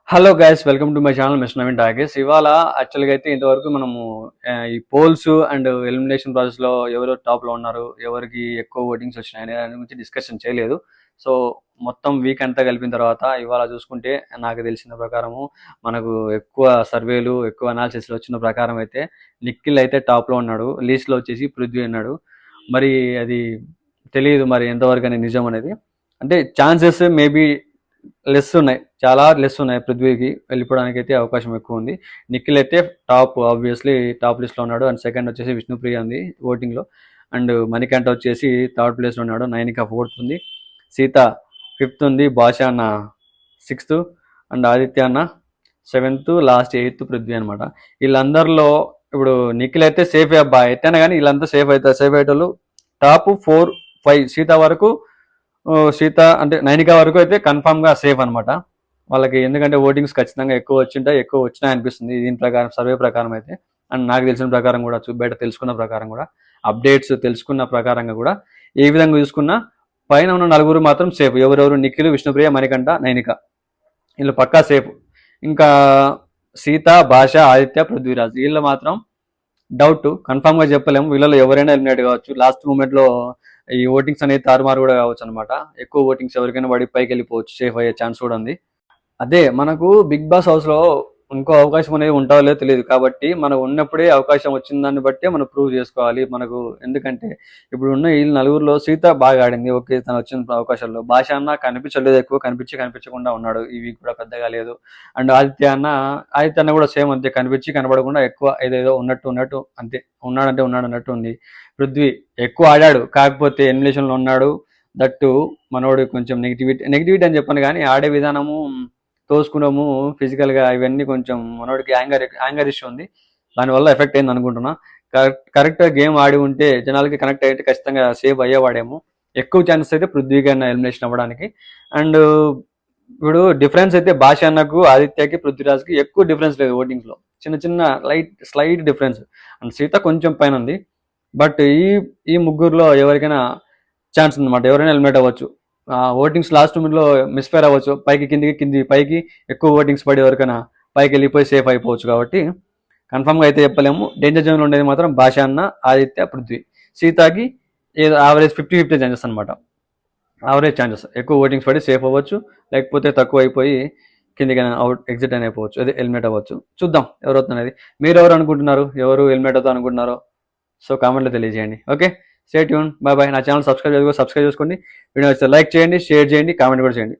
Hello guys, welcome to my channel mister Naveen talkies. ఇవాళ యాక్చువల్గా అయితే ఇంతవరకు మనము ఈ పోల్స్ అండ్ ఎలిమినేషన్ ప్రాసెస్లో ఎవరు టాప్లో ఉన్నారు, ఎవరికి ఎక్కువ ఓటింగ్స్ వచ్చినాయి అనే దాని గురించి డిస్కషన్ చేయలేదు. సో మొత్తం వీక్ అంతా కలిపిన తర్వాత ఇవాళ చూసుకుంటే నాకు తెలిసిన ప్రకారము మనకు ఎక్కువ సర్వేలు ఎక్కువ అనాలిసిస్లో వచ్చిన ప్రకారం అయితే నిఖిల్ అయితే టాప్లో ఉన్నాడు. లీస్ట్లో వచ్చేసి పృథ్వీ ఉన్నాడు. మరి అది తెలియదు మరి ఎంతవరకు అనేది నిజం అనేది. అంటే ఛాన్సెస్ మేబీ లెస్ ఉన్నాయి, చాలా లెస్ ఉన్నాయి. పృథ్వీకి వెళ్ళిపోవడానికి అయితే అవకాశం ఎక్కువ ఉంది. నిఖిల్ అయితే టాప్, ఆబ్వియస్లీ టాప్ లిస్ట్లో ఉన్నాడు. అండ్ సెకండ్ వచ్చేసి విష్ణుప్రియ ఉంది ఓటింగ్లో. అండ్ మణికంఠ వచ్చేసి థర్డ్ ప్లేస్లో ఉన్నాడు. నైనిక ఫోర్త్ ఉంది, సీత ఫిఫ్త్ ఉంది, భాష అన్న సిక్స్త్, అండ్ ఆదిత్య అన్న సెవెంత్, లాస్ట్ ఎయిత్ పృథ్వీ అనమాట. వీళ్ళందరిలో ఇప్పుడు నిఖిల్ అయితే సేఫ్ అబ్బా ఎట్టైనా కానీ వీళ్ళంతా సేఫ్ అవుతారు. సేఫ్ అయ్యేటోళ్ళు టాప్ 4-5 సీత వరకు, సీత అంటే నైనిక వరకు అయితే కన్ఫామ్గా సేఫ్ అనమాట వాళ్ళకి. ఎందుకంటే ఓటింగ్స్ ఖచ్చితంగా ఎక్కువ వచ్చింటాయి, ఎక్కువ వచ్చినాయి అనిపిస్తుంది దీని ప్రకారం, సర్వే ప్రకారం అయితే. అండ్ నాకు తెలిసిన ప్రకారం కూడా, బయట తెలుసుకున్న ప్రకారం కూడా, అప్డేట్స్ తెలుసుకున్న ప్రకారంగా కూడా, ఏ విధంగా చూసుకున్నా పైన ఉన్న నలుగురు మాత్రం సేఫ్. ఎవరెవరు? నిఖిల్, విష్ణుప్రియ, మణికంఠ, నైనిక, వీళ్ళు పక్కా సేఫ్. ఇంకా సీత, భాష, ఆదిత్య, పృథ్వీరాజ్ వీళ్ళు మాత్రం డౌట్, కన్ఫామ్గా చెప్పలేము. వీళ్ళలో ఎవరైనా ఎలిమినేట్ కావచ్చు. లాస్ట్ మూమెంట్లో ఈ ఓటింగ్స్ అనేది తారుమారు కూడా కావచ్చు అనమాట. ఎక్కువ ఓటింగ్స్ ఎవరికైనా పడి పైకి వెళ్ళిపోవచ్చు, సేఫ్ అయ్యే ఛాన్స్ కూడా ఉంది. అదే మనకు బిగ్ బాస్ హౌస్లో ఇంకో అవకాశం అనేది ఉంటుందో లేదో తెలియదు. కాబట్టి మనకు ఉన్నప్పుడే అవకాశం వచ్చిన దాన్ని బట్టే మనం ప్రూవ్ చేసుకోవాలి మనకు. ఎందుకంటే ఇప్పుడు ఉన్న ఈ నలుగురిలో సీత బాగా ఆడింది, ఓకే, తను వచ్చిన అవకాశాల్లో. భాష అన్న కనిపించలేదు, ఎక్కువ కనిపించకుండా ఉన్నాడు, ఈ వీక్ కూడా పెద్దగా లేదు. అండ్ ఆదిత్య అన్న కూడా సేమ్ అంతే, కనబడకుండా ఎక్కువ ఏదేదో ఉన్నట్టు అంతే, ఉన్నాడు అన్నట్టు ఉంది. పృథ్వీ ఎక్కువ ఆడాడు, కాకపోతే ఎలిమినేషన్లో ఉన్నాడు. దట్టు మనోడు కొంచెం నెగిటివిటీ అని చెప్పాను, కానీ ఆడే విధానము, తోసుకున్నాము ఫిజికల్గా, ఇవన్నీ కొంచెం మనోడికి యాంగర్ ఇష్యూ ఉంది. దానివల్ల ఎఫెక్ట్ అయింది అనుకుంటున్నా. కరెక్ట్గా గేమ్ ఆడి ఉంటే, జనాలకి కనెక్ట్ అయితే ఖచ్చితంగా సేవ్ అయ్యేవాడేమో. ఎక్కువ ఛాన్సెస్ అయితే పృథ్వీకి అన్న ఎలిమినేషన్ అవ్వడానికి. అండ్ ఇప్పుడు డిఫరెన్స్ అయితే భాష అన్నకు, ఆదిత్యకి, పృథ్వీరాజ్కి ఎక్కువ డిఫరెన్స్ లేదు ఓటింగ్స్లో. చిన్న స్లైట్ డిఫరెన్స్. అండ్ సీత కొంచెం పైన ఉంది. బట్ ఈ ముగ్గురులో ఎవరికైనా ఛాన్స్ ఉందన్నమాట, ఎవరైనా ఎలిమినేట్ అవ్వచ్చు. ఓటింగ్స్ లాస్ట్ మూమెంట్లో మిస్ఫైర్ అవ్వచ్చు, కింది పైకి ఎక్కువ ఓటింగ్స్ పడి ఎవరికైనా పైకి వెళ్ళిపోయి సేఫ్ అయిపోవచ్చు. కాబట్టి కన్ఫామ్గా అయితే చెప్పలేము. డేంజర్ జోన్లో ఉండేది మాత్రం భాష అన్న, ఆదిత్య, పృథ్వీ. సీతాకి ఏదో యావరేజ్ 50-50 ఛాన్సెస్ అనమాట. యావరేజ్ ఛాన్సెస్, ఎక్కువ ఓటింగ్స్ పడి సేఫ్ అవ్వచ్చు, లేకపోతే తక్కువ అయిపోయి కిందికి ఎగ్జిట్ అని అయిపోవచ్చు, అదే ఎలిమినేట్ అవ్వచ్చు. చూద్దాం ఎవరు అవుతున్నది. మీరు ఎవరు అనుకుంటున్నారు, ఎవరు ఎలిమినేట్ అవుతారు అనుకుంటున్నారో సో కామెంట్లో తెలియజేయండి. Okay, stay tune, bye. నా ఛానల్ సబ్స్క్రైబ్ చేసుకోండి. వీడియో లైక్ చేయండి, షేర్ చేయండి, కామెంట్ కూడా చేయండి.